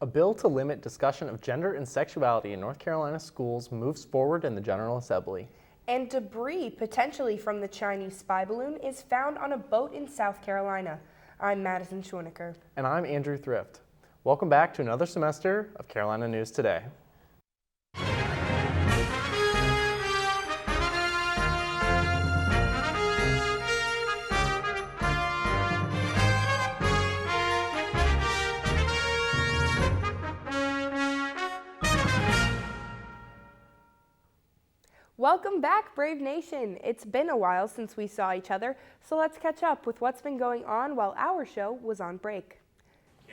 A bill to limit discussion of gender and sexuality in North Carolina schools moves forward in the General Assembly. And debris, potentially from the Chinese spy balloon, is found on a boat in South Carolina. I'm Madison Schwinniker. And I'm Andrew Thrift. Welcome back to another semester of Carolina News Today. Welcome back, Brave Nation. It's been a while since we saw each other, so let's catch up with what's been going on while our show was on break.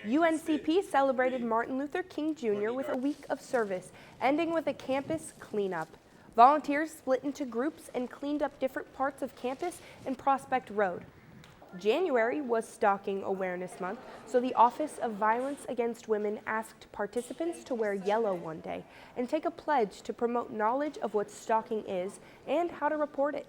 UNCP celebrated Martin Luther King Jr. with a week of service, ending with a campus cleanup. Volunteers split into groups and cleaned up different parts of campus and Prospect Road. January was Stalking Awareness Month, so the Office of Violence Against Women asked participants to wear yellow one day and take a pledge to promote knowledge of what stalking is and how to report it.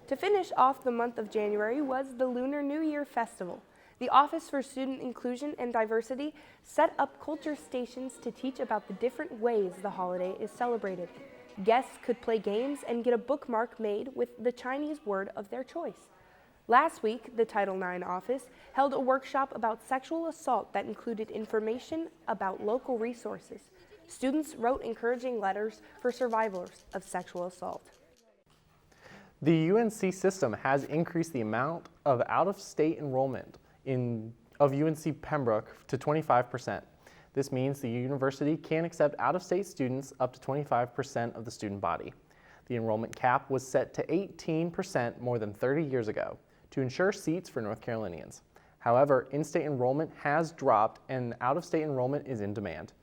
To finish off the month of January was the Lunar New Year Festival. The Office for Student Inclusion and Diversity set up culture stations to teach about the different ways the holiday is celebrated. Guests could play games and get a bookmark made with the Chinese word of their choice. Last week, the Title IX office held a workshop about sexual assault that included information about local resources. Students wrote encouraging letters for survivors of sexual assault. The UNC system has increased the amount of out-of-state enrollment of UNC Pembroke to 25%. This means the university can accept out-of-state students up to 25% of the student body. The enrollment cap was set to 18% more than 30 years ago to ensure seats for North Carolinians. However, in-state enrollment has dropped and out-of-state enrollment is in demand.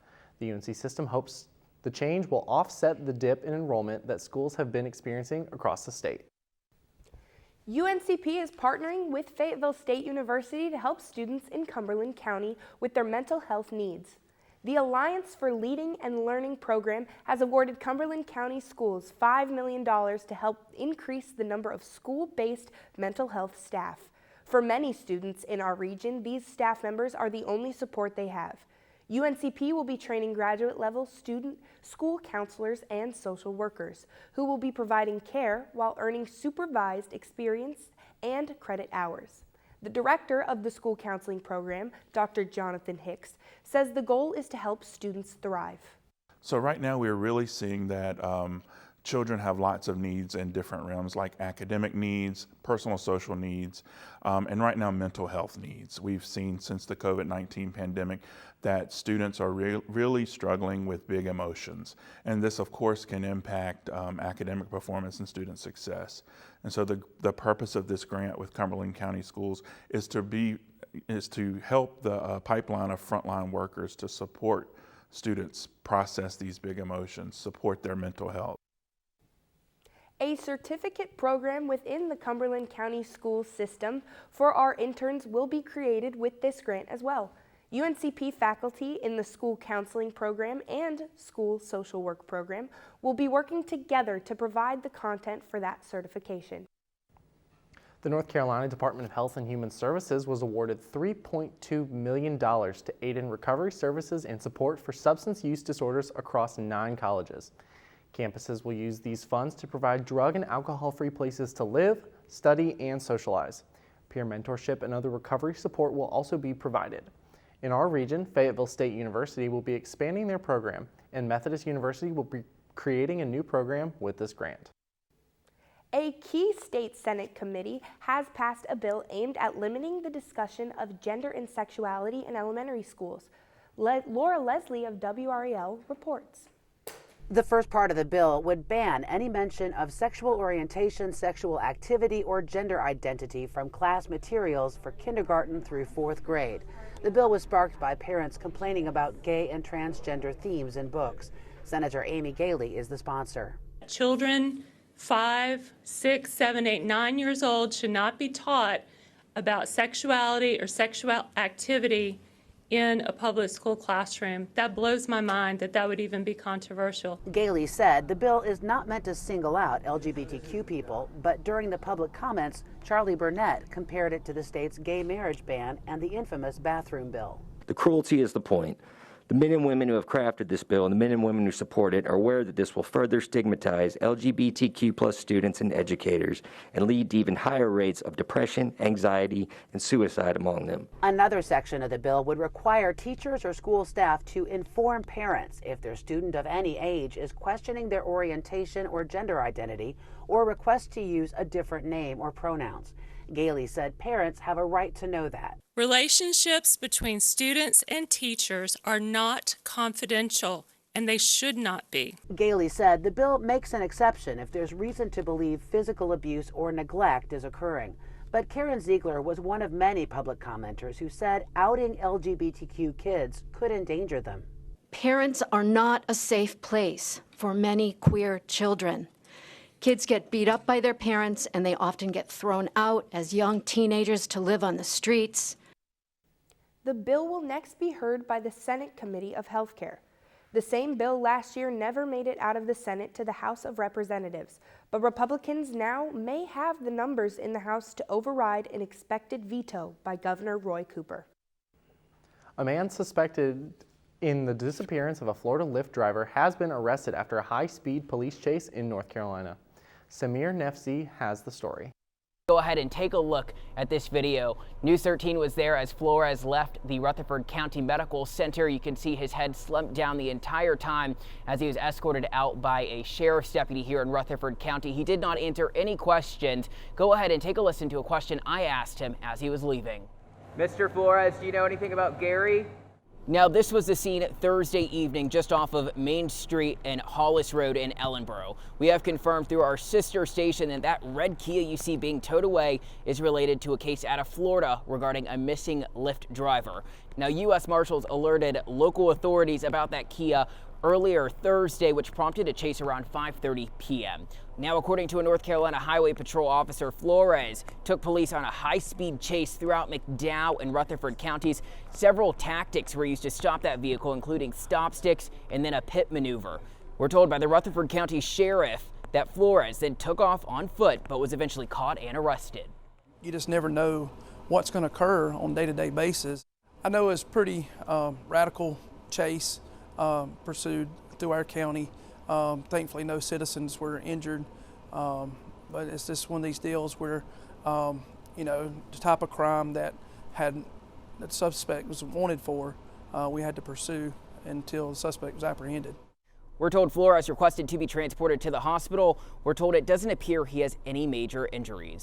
The UNC system hopes the change will offset the dip in enrollment that schools have been experiencing across the state. UNCP is partnering with Fayetteville State University to help students in Cumberland County with their mental health needs. The Alliance for Leading and Learning program has awarded Cumberland County schools $5 million to help increase the number of school-based mental health staff. For many students in our region, these staff members are the only support they have. UNCP will be training graduate-level school counselors and social workers who will be providing care while earning supervised experience and credit hours. The director of the school counseling program, Dr. Jonathan Hicks, says the goal is to help students thrive. So right now we're really seeing that children have lots of needs in different realms, like academic needs, personal social needs, and right now mental health needs. We've seen since the COVID-19 pandemic that students are really struggling with big emotions. And this, of course, can impact academic performance and student success. And so the purpose of this grant with Cumberland County Schools is to help the pipeline of frontline workers to support students process these big emotions, support their mental health. A certificate program within the Cumberland County school system for our interns will be created with this grant as well. UNCP faculty in the school counseling program and school social work program will be working together to provide the content for that certification. The North Carolina Department of Health and Human Services was awarded $3.2 million to aid in recovery services and support for substance use disorders across 9 colleges. Campuses will use these funds to provide drug and alcohol-free places to live, study, and socialize. Peer mentorship and other recovery support will also be provided. In our region, Fayetteville State University will be expanding their program, and Methodist University will be creating a new program with this grant. A key state Senate committee has passed a bill aimed at limiting the discussion of gender and sexuality in elementary schools. Laura Leslie of WREL reports. The first part of the bill would ban any mention of sexual orientation, sexual activity, or gender identity from class materials for kindergarten through 4th grade. The bill was sparked by parents complaining about gay and transgender themes in books. Senator Amy Galey is the sponsor. Children 5, 6, 7, 8, 9 years old should not be taught about sexuality or sexual activity in a public school classroom. That blows my mind that that would even be controversial. Galey said the bill is not meant to single out LGBTQ people, but during the public comments, Charlie Burnett compared it to the state's gay marriage ban and the infamous bathroom bill. The cruelty is the point. The men and women who have crafted this bill and the men and women who support it are aware that this will further stigmatize LGBTQ+ students and educators and lead to even higher rates of depression, anxiety, and suicide among them. Another section of the bill would require teachers or school staff to inform parents if their student of any age is questioning their orientation or gender identity or requests to use a different name or pronouns. Gailey said parents have a right to know that. Relationships between students and teachers are not confidential, and they should not be. Gailey said the bill makes an exception if there's reason to believe physical abuse or neglect is occurring. But Karen Ziegler was one of many public commenters who said outing LGBTQ kids could endanger them. Parents are not a safe place for many queer children. Kids get beat up by their parents, and they often get thrown out as young teenagers to live on the streets. The bill will next be heard by the Senate Committee of Healthcare. The same bill last year never made it out of the Senate to the House of Representatives, but Republicans now may have the numbers in the House to override an expected veto by Governor Roy Cooper. A man suspected in the disappearance of a Florida Lyft driver has been arrested after a high-speed police chase in North Carolina. Samir Nefzi has the story. Go ahead and take a look at this video. News 13 was there as Flores left the Rutherford County Medical Center. You can see his head slumped down the entire time as he was escorted out by a sheriff's deputy here in Rutherford County. He did not answer any questions. Go ahead and take a listen to a question I asked him as he was leaving. Mr. Flores, do you know anything about Gary? Now, this was the scene Thursday evening just off of Main Street and Hollis Road in Ellenboro. We have confirmed through our sister station that that red Kia you see being towed away is related to a case out of Florida regarding a missing Lyft driver. Now, U.S. Marshals alerted local authorities about that Kia earlier Thursday, which prompted a chase around 5:30 p.m. Now, according to a North Carolina Highway Patrol officer, Flores took police on a high-speed chase throughout McDowell and Rutherford counties. Several tactics were used to stop that vehicle, including stop sticks and then a pit maneuver. We're told by the Rutherford County Sheriff that Flores then took off on foot, but was eventually caught and arrested. You just never know what's going to occur on a day-to-day basis. I know it's pretty radical chase pursued through our county. Thankfully, no citizens were injured, but it's just one of these deals where, you know, the type of crime that the suspect was wanted for, we had to pursue until the suspect was apprehended. We're told Flores requested to be transported to the hospital. We're told it doesn't appear he has any major injuries.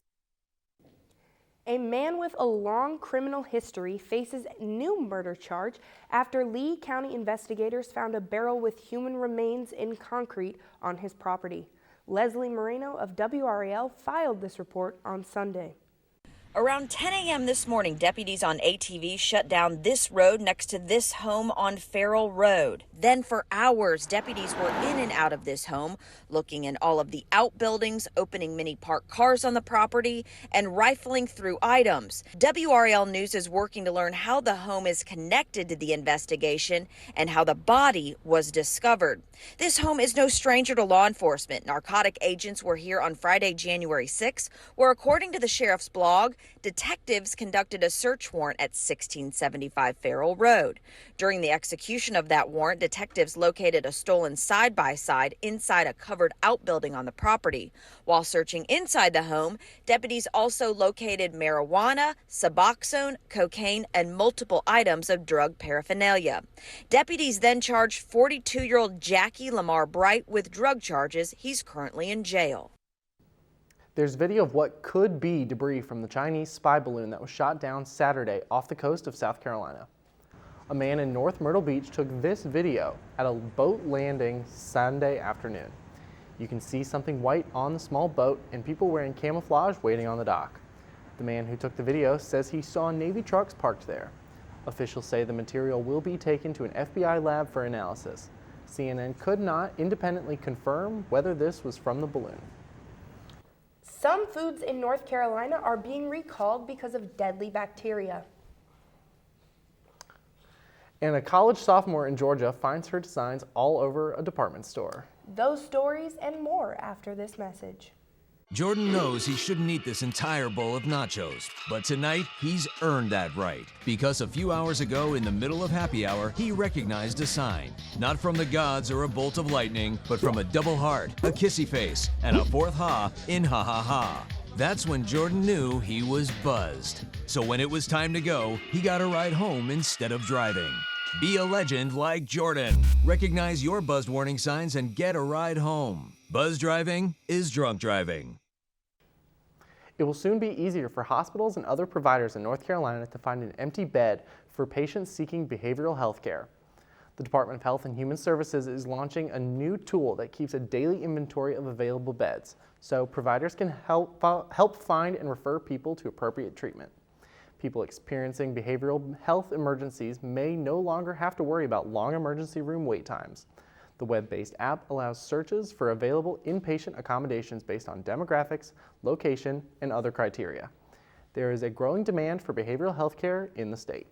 A man with a long criminal history faces a new murder charge after Lee County investigators found a barrel with human remains in concrete on his property. Leslie Moreno of WRAL filed this report on Sunday. Around 10 a.m. this morning, deputies on ATV shut down this road next to this home on Farrell Road. Then for hours, deputies were in and out of this home, looking in all of the outbuildings, opening many parked cars on the property, and rifling through items. WRAL News is working to learn how the home is connected to the investigation and how the body was discovered. This home is no stranger to law enforcement. Narcotic agents were here on Friday, January 6, where, according to the sheriff's blog, detectives conducted a search warrant at 1675 Farrell Road. During the execution of that warrant, detectives located a stolen side-by-side inside a covered outbuilding on the property. While searching inside the home, deputies also located marijuana, Suboxone, cocaine, and multiple items of drug paraphernalia. Deputies then charged 42-year-old Jackie Lamar Bright with drug charges. He's currently in jail. There's video of what could be debris from the Chinese spy balloon that was shot down Saturday off the coast of South Carolina. A man in North Myrtle Beach took this video at a boat landing Sunday afternoon. You can see something white on the small boat and people wearing camouflage waiting on the dock. The man who took the video says he saw Navy trucks parked there. Officials say the material will be taken to an FBI lab for analysis. CNN could not independently confirm whether this was from the balloon. Some foods in North Carolina are being recalled because of deadly bacteria. And a college sophomore in Georgia finds her designs all over a department store. Those stories and more after this message. Jordan knows he shouldn't eat this entire bowl of nachos, but tonight he's earned that right. Because a few hours ago in the middle of happy hour, he recognized a sign. Not from the gods or a bolt of lightning, but from a double heart, a kissy face, and a fourth ha in ha ha ha. That's when Jordan knew he was buzzed. So when it was time to go, he got a ride home instead of driving. Be a legend like Jordan. Recognize your buzzed warning signs and get a ride home. Buzz driving is drunk driving. It will soon be easier for hospitals and other providers in North Carolina to find an empty bed for patients seeking behavioral health care. The Department of Health and Human Services is launching a new tool that keeps a daily inventory of available beds, so providers can help find and refer people to appropriate treatment. People experiencing behavioral health emergencies may no longer have to worry about long emergency room wait times. The web-based app allows searches for available inpatient accommodations based on demographics, location, and other criteria. There is a growing demand for behavioral health care in the state.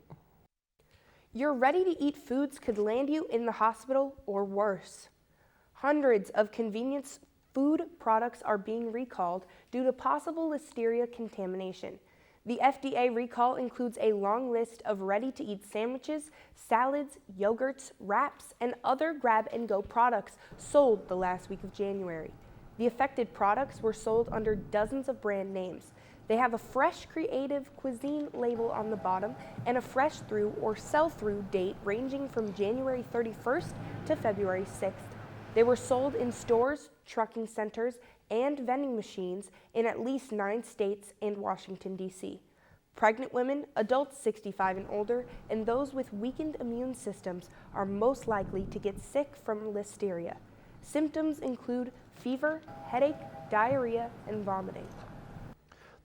Your ready-to-eat foods could land you in the hospital or worse. Hundreds of convenience food products are being recalled due to possible listeria contamination. The FDA recall includes a long list of ready-to-eat sandwiches, salads, yogurts, wraps, and other grab-and-go products sold the last week of January. The affected products were sold under dozens of brand names. They have a fresh creative cuisine label on the bottom and a fresh through or sell-through date ranging from January 31st to February 6th. They were sold in stores, trucking centers, and vending machines in at least 9 states and Washington, D.C. Pregnant women, adults 65 and older, and those with weakened immune systems are most likely to get sick from listeria. Symptoms include fever, headache, diarrhea, and vomiting.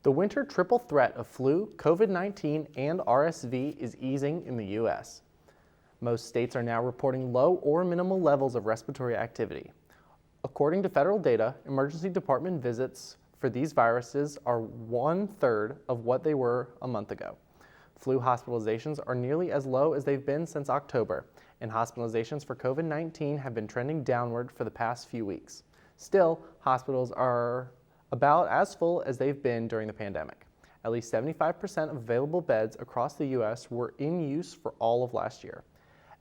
The winter triple threat of flu, COVID-19, and RSV is easing in the U.S. Most states are now reporting low or minimal levels of respiratory activity. According to federal data, emergency department visits for these viruses are 1/3 of what they were a month ago. Flu hospitalizations are nearly as low as they've been since October, and hospitalizations for COVID-19 have been trending downward for the past few weeks. Still, hospitals are about as full as they've been during the pandemic. At least 75% of available beds across the U.S. were in use for all of last year.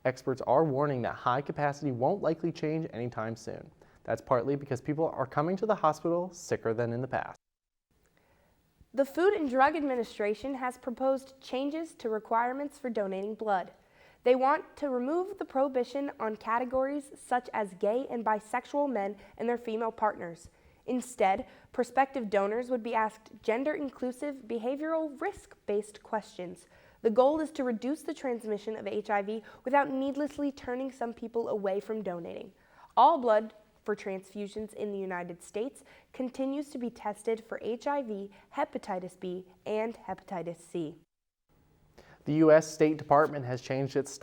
Experts are warning that high capacity won't likely change anytime soon. That's partly because people are coming to the hospital sicker than in the past. The Food and Drug Administration has proposed changes to requirements for donating blood. They want to remove the prohibition on categories such as gay and bisexual men and their female partners. Instead, prospective donors would be asked gender-inclusive, behavioral risk-based questions. The goal is to reduce the transmission of HIV without needlessly turning some people away from donating. All blood for transfusions in the United States continues to be tested for HIV, hepatitis B, and hepatitis C. The U.S. State Department has changed its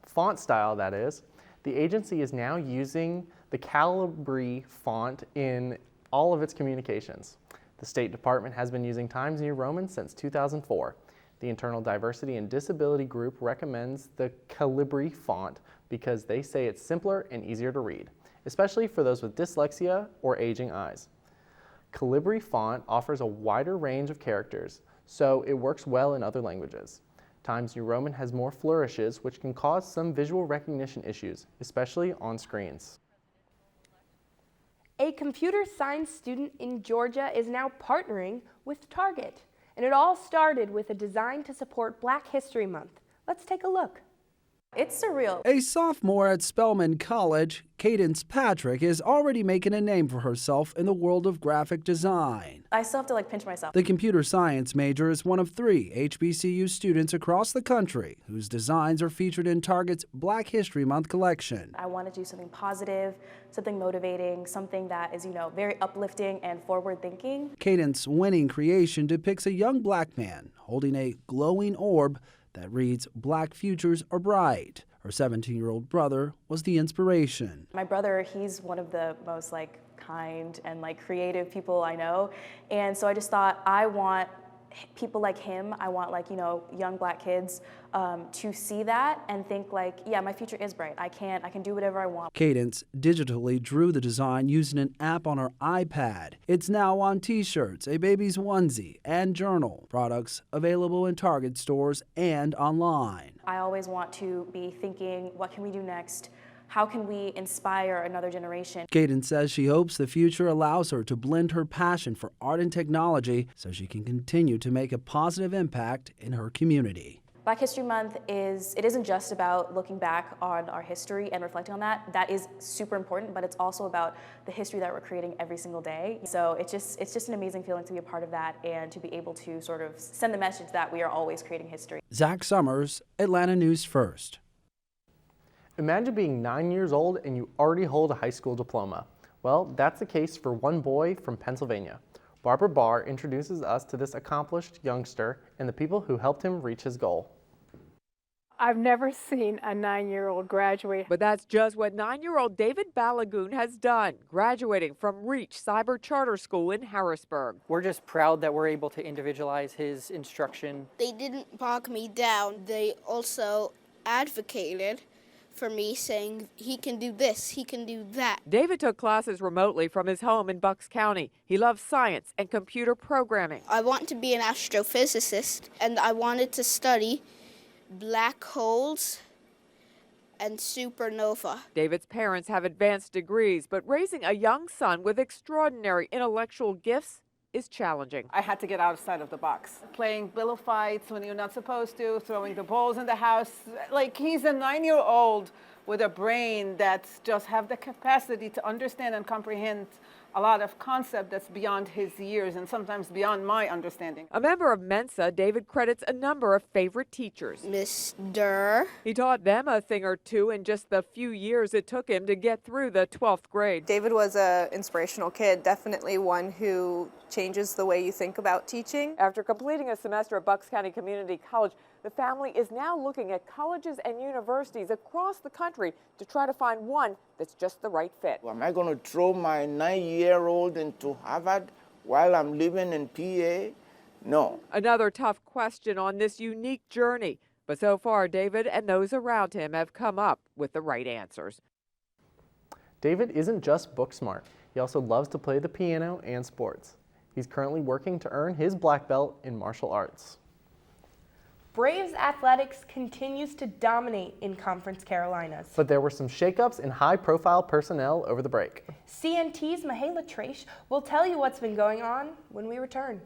font style that is. The agency is now using the Calibri font in all of its communications. The State Department has been using Times New Roman since 2004. The Internal Diversity and Disability Group recommends the Calibri font because they say it's simpler and easier to read, especially for those with dyslexia or aging eyes. Calibri font offers a wider range of characters, so it works well in other languages. Times New Roman has more flourishes, which can cause some visual recognition issues, especially on screens. A computer science student in Georgia is now partnering with Target, and it all started with a design to support Black History Month. Let's take a look. It's surreal. A sophomore at Spelman College, Cadence Patrick is already making a name for herself in the world of graphic design. I still have to pinch myself. The computer science major is one of 3 HBCU students across the country whose designs are featured in Target's Black History Month collection. I want to do something positive, something motivating, something that is, very uplifting and forward-thinking. Cadence's winning creation depicts a young black man holding a glowing orb that reads, "Black futures are bright." Her 17-year-old brother was the inspiration. My brother, he's one of the most kind and creative people I know. And so I just thought, I want people like him, I want like, young black kids to see that and think like, yeah, my future is bright. I can do whatever I want. Cadence digitally drew the design using an app on her iPad. It's now on t-shirts, a baby's onesie, and journal. Products available in Target stores and online. I always want to be thinking, what can we do next? How can we inspire another generation? Cadence says she hopes the future allows her to blend her passion for art and technology so she can continue to make a positive impact in her community. Black History Month isn't just about looking back on our history and reflecting on that. That is super important, but it's also about the history that we're creating every single day. So it's just an amazing feeling to be a part of that and to be able to sort of send the message that we are always creating history. Zach Summers, Atlanta News First. Imagine being 9 years old and you already hold a high school diploma. Well, that's the case for one boy from Pennsylvania. Barbara Barr introduces us to this accomplished youngster and the people who helped him reach his goal. I've never seen a 9-year-old graduate. But that's just what 9-year-old David Balagoon has done, graduating from Reach Cyber Charter School in Harrisburg. We're just proud that we're able to individualize his instruction. They didn't bog me down. They also advocated for me, saying he can do this, he can do that. David took classes remotely from his home in Bucks County. He loves science and computer programming. I want to be an astrophysicist, and I wanted to study black holes and supernova. David's parents have advanced degrees, but raising a young son with extraordinary intellectual gifts is challenging. I had to get outside of the box. Playing pillow fights when you're not supposed to, throwing the balls in the house. Like, he's a 9-year-old with a brain that's just have the capacity to understand and comprehend a lot of concept that's beyond his years and sometimes beyond my understanding. A member of Mensa, David credits a number of favorite teachers. Mr. He taught them a thing or two in just the few years it took him to get through the 12th grade. David was an inspirational kid, definitely one who changes the way you think about teaching. After completing a semester at Bucks County Community College, the family is now looking at colleges and universities across the country to try to find one that's just the right fit. Am I going to throw my 9-year-old into Harvard while I'm living in PA? No. Another tough question on this unique journey. But so far, David and those around him have come up with the right answers. David isn't just book smart. He also loves to play the piano and sports. He's currently working to earn his black belt in martial arts. Braves athletics continues to dominate in Conference Carolinas. But there were some shakeups in high-profile personnel over the break. CNT's Mihaela Trache will tell you what's been going on when we return.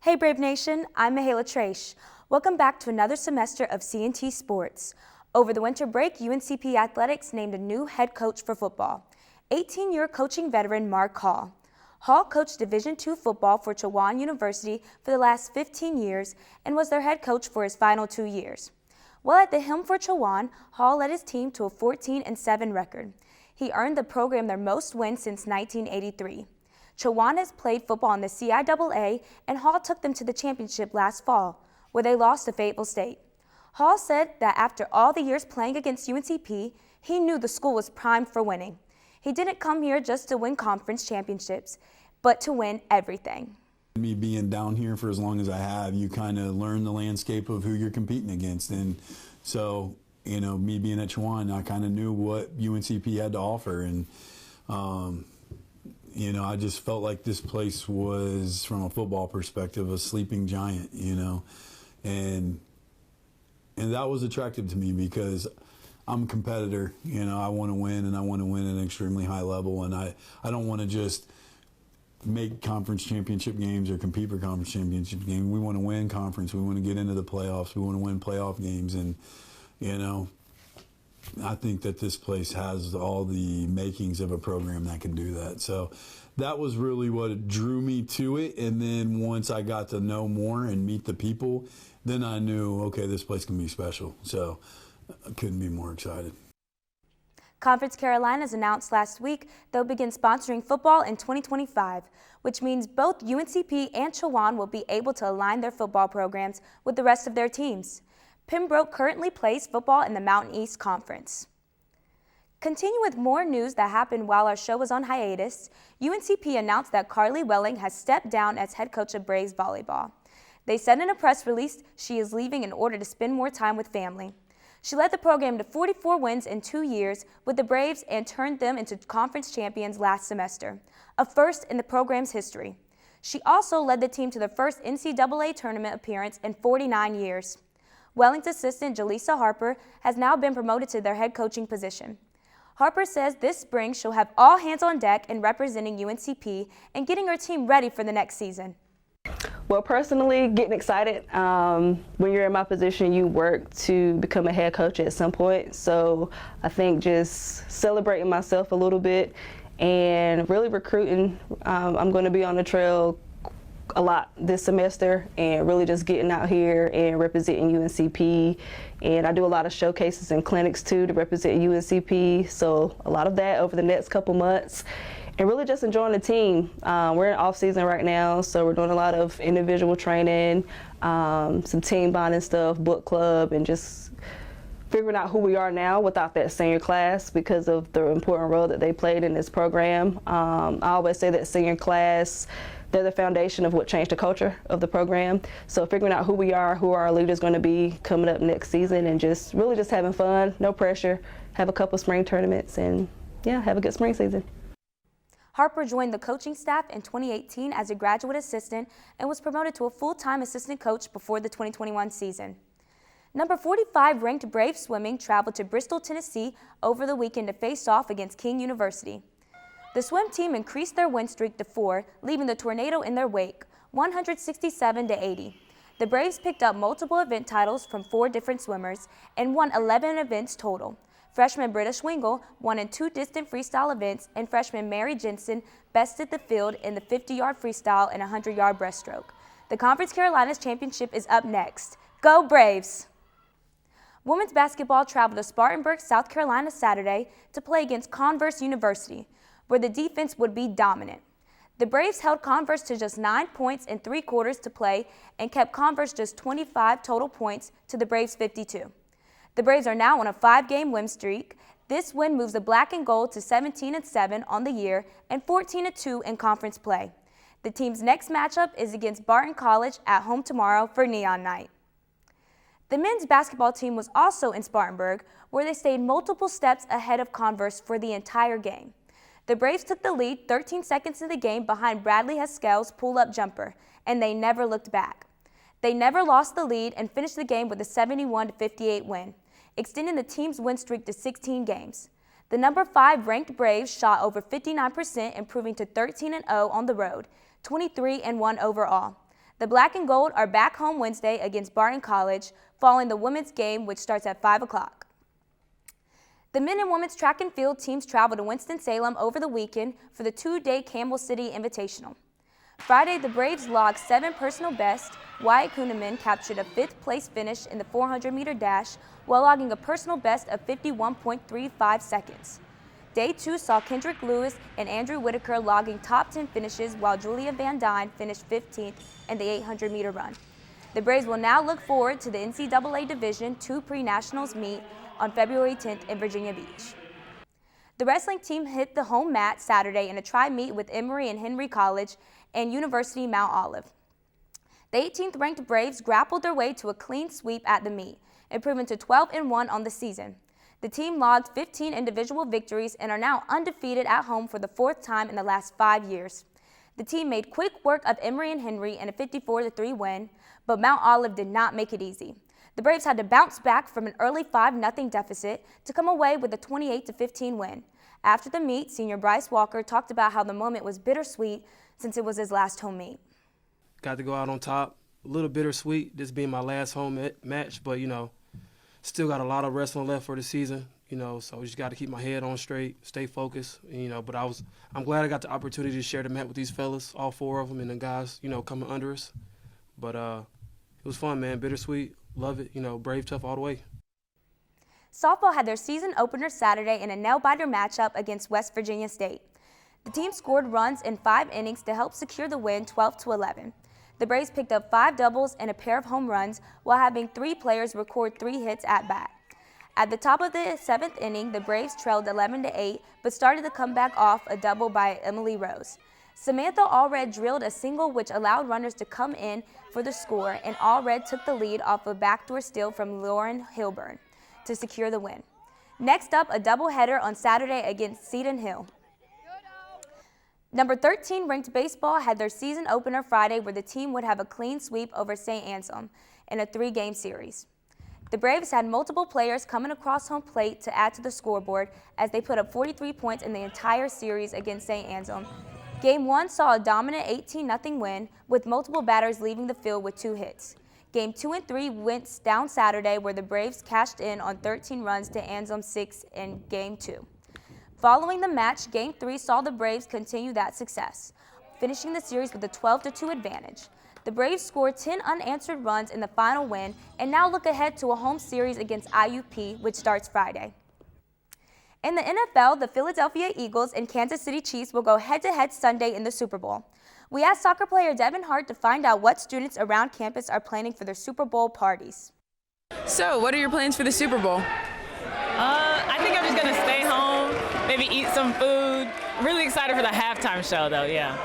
Hey Brave Nation, I'm Mihaela Trache. Welcome back to another semester of CNT Sports. Over the winter break, UNCP Athletics named a new head coach for football, 18-year coaching veteran Mark Hall. Hall coached Division II football for Chowan University for the last 15 years and was their head coach for his final 2 years. While at the helm for Chowan, Hall led his team to a 14-7 record. He earned the program their most wins since 1983. Chowan has played football in the CIAA, and Hall took them to the championship last fall, where they lost to Fayetteville State. Hall said that after all the years playing against UNCP, he knew the school was primed for winning. He didn't come here just to win conference championships, but to win everything. Me being down here for as long as I have, you kind of learn the landscape of who you're competing against. And so, you know, me being at Chowan, I kind of knew what UNCP had to offer. And, you know, I just felt like this place was, from a football perspective, a sleeping giant, you know. And that was attractive to me because I'm a competitor. You know, I want to win, and I want to win at an extremely high level. And I don't want to just make conference championship games or compete for conference championship games. We want to win conference. We want to get into the playoffs. We want to win playoff games. And, you know, I think that this place has all the makings of a program that can do that. So that was really what drew me to it. And then once I got to know more and meet the people, then I knew, okay, this place can be special. So I couldn't be more excited. Conference Carolinas announced last week they'll begin sponsoring football in 2025, which means both UNCP and Chowan will be able to align their football programs with the rest of their teams. Pembroke currently plays football in the Mountain East Conference. Continue with more news that happened while our show was on hiatus. UNCP announced that Carly Welling has stepped down as head coach of Braves volleyball. They said in a press release she is leaving in order to spend more time with family. She led the program to 44 wins in 2 years with the Braves and turned them into conference champions last semester, a first in the program's history. She also led the team to their first NCAA tournament appearance in 49 years. Welling's assistant, Jaleesa Harper, has now been promoted to their head coaching position. Harper says this spring she'll have all hands on deck in representing UNCP and getting her team ready for the next season. Well, personally, getting excited. When you're in my position, you work to become a head coach at some point. So I think just celebrating myself a little bit and really recruiting. I'm going to be on the trail a lot this semester and really just getting out here and representing UNCP. And I do a lot of showcases and clinics too to represent UNCP. So a lot of that over the next couple months. And really just enjoying the team. We're in off season right now, so we're doing a lot of individual training, some team bonding stuff, book club, and just figuring out who we are now without that senior class because of the important role that they played in this program. I always say that senior class, they're the foundation of what changed the culture of the program. So figuring out who we are, who our leaders going to be coming up next season, and just really just having fun, no pressure, have a couple spring tournaments, and yeah, have a good spring season. Harper joined the coaching staff in 2018 as a graduate assistant and was promoted to a full-time assistant coach before the 2021 season. Number 45 ranked Brave Swimming traveled to Bristol, Tennessee over the weekend to face off against King University. The swim team increased their win streak to 4, leaving the tornado in their wake, 167-80. The Braves picked up multiple event titles from 4 different swimmers and won 11 events total. Freshman Britta Schwingle won in 2 distant freestyle events, and freshman Mary Jensen bested the field in the 50-yard freestyle and 100-yard breaststroke. The Conference Carolinas Championship is up next. Go Braves! Women's basketball traveled to Spartanburg, South Carolina Saturday to play against Converse University, where the defense would be dominant. The Braves held Converse to just 9 points in 3 quarters to play and kept Converse just 25 total points to the Braves' 52. The Braves are now on a 5-game win streak. This win moves the black and gold to 17-7 on the year and 14-2 in conference play. The team's next matchup is against Barton College at home tomorrow for Neon Night. The men's basketball team was also in Spartanburg, where they stayed multiple steps ahead of Converse for the entire game. The Braves took the lead 13 seconds in the game behind Bradley Haskell's pull-up jumper, and they never looked back. They never lost the lead and finished the game with a 71-58 win, extending the team's win streak to 16 games. The number 5 ranked Braves shot over 59%, improving to 13-0 on the road, 23-1 overall. The black and gold are back home Wednesday against Barton College, following the women's game, which starts at 5 o'clock. The men and women's track and field teams traveled to Winston-Salem over the weekend for the 2-day Campbell City Invitational. Friday, the Braves logged 7 personal bests. Wyatt Kuhneman captured a 5th-place finish in the 400-meter dash while logging a personal best of 51.35 seconds. Day 2 saw Kendrick Lewis and Andrew Whitaker logging top 10 finishes while Julia Van Dyne finished 15th in the 800-meter run. The Braves will now look forward to the NCAA Division II Pre-Nationals meet on February 10th in Virginia Beach. The wrestling team hit the home mat Saturday in a tri-meet with Emory and Henry College and University Mount Olive. The 18th ranked Braves grappled their way to a clean sweep at the meet, improving to 12-1 on the season. The team logged 15 individual victories and are now undefeated at home for the 4th time in the last 5 years. The team made quick work of Emory and Henry in a 54-3 win, but Mount Olive did not make it easy. The Braves had to bounce back from an early 5-0 deficit to come away with a 28-15 win. After the meet, senior Bryce Walker talked about how the moment was bittersweet since it was his last home meet. Got to go out on top. A little bittersweet, this being my last home match, but, still got a lot of wrestling left for the season, so just got to keep my head on straight, stay focused, but I'm glad I got the opportunity to share the mat with these fellas, all 4 of them, and the guys, coming under us. But it was fun, man, bittersweet, love it, brave, tough all the way. Softball had their season opener Saturday in a nail-biter matchup against West Virginia State. The team scored runs in 5 innings to help secure the win 12-11. The Braves picked up 5 doubles and a pair of home runs while having 3 players record 3 hits at bat. At the top of the 7th inning, the Braves trailed 11-8, but started the comeback off a double by Emily Rose. Samantha Allred drilled a single which allowed runners to come in for the score, and Allred took the lead off a backdoor steal from Lauren Hilburn to secure the win. Next up, a doubleheader on Saturday against Seton Hill. Number 13 ranked baseball had their season opener Friday, where the team would have a clean sweep over St. Anselm in a 3-game series. The Braves had multiple players coming across home plate to add to the scoreboard as they put up 43 points in the entire series against St. Anselm. Game 1 saw a dominant 18-0 win, with multiple batters leaving the field with 2 hits. Game 2 and 3 went down Saturday, where the Braves cashed in on 13 runs to Anselm's 6 in Game 2. Following the match, Game 3 saw the Braves continue that success, finishing the series with a 12-2 advantage. The Braves scored 10 unanswered runs in the final win and now look ahead to a home series against IUP, which starts Friday. In the NFL, the Philadelphia Eagles and Kansas City Chiefs will go head-to-head Sunday in the Super Bowl. We asked soccer player Devin Hart to find out what students around campus are planning for their Super Bowl parties. So, what are your plans for the Super Bowl? I think I'm just going to stay home, maybe eat some food. Really excited for the halftime show, though, yeah.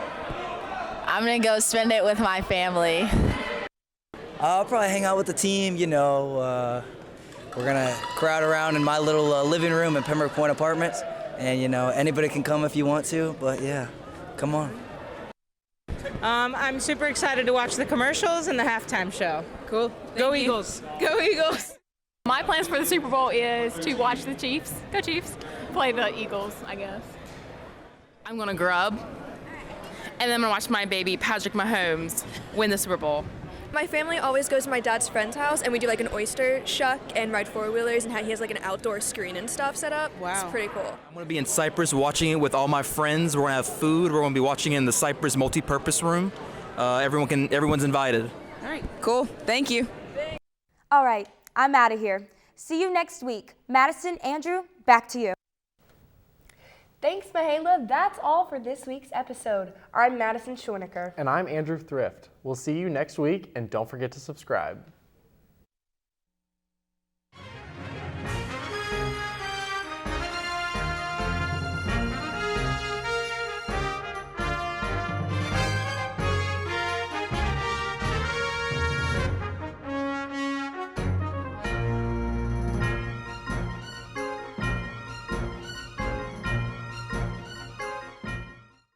I'm going to go spend it with my family. I'll probably hang out with the team, you know. We're going to crowd around in my little living room in Pembroke Point Apartments. And, you know, anybody can come if you want to, but yeah, come on. I'm super excited to watch the commercials and the halftime show. Cool. Go Eagles. Go Eagles. My plans for the Super Bowl is to watch the Chiefs, go Chiefs, play the Eagles, I guess. I'm going to grub, and then I'm going to watch my baby Patrick Mahomes win the Super Bowl. My family always goes to my dad's friend's house, and we do like an oyster shuck and ride 4-wheelers, and he has like an outdoor screen and stuff set up. Wow. It's pretty cool. I'm going to be in Cyprus watching it with all my friends. We're going to have food. We're going to be watching it in the Cyprus multi-purpose room. Everyone's invited. All right, cool. Thank you. All right, I'm out of here. See you next week. Madison, Andrew, back to you. Thanks, Mahala. That's all for this week's episode. I'm Madison Schwinneker. And I'm Andrew Thrift. We'll see you next week, and don't forget to subscribe.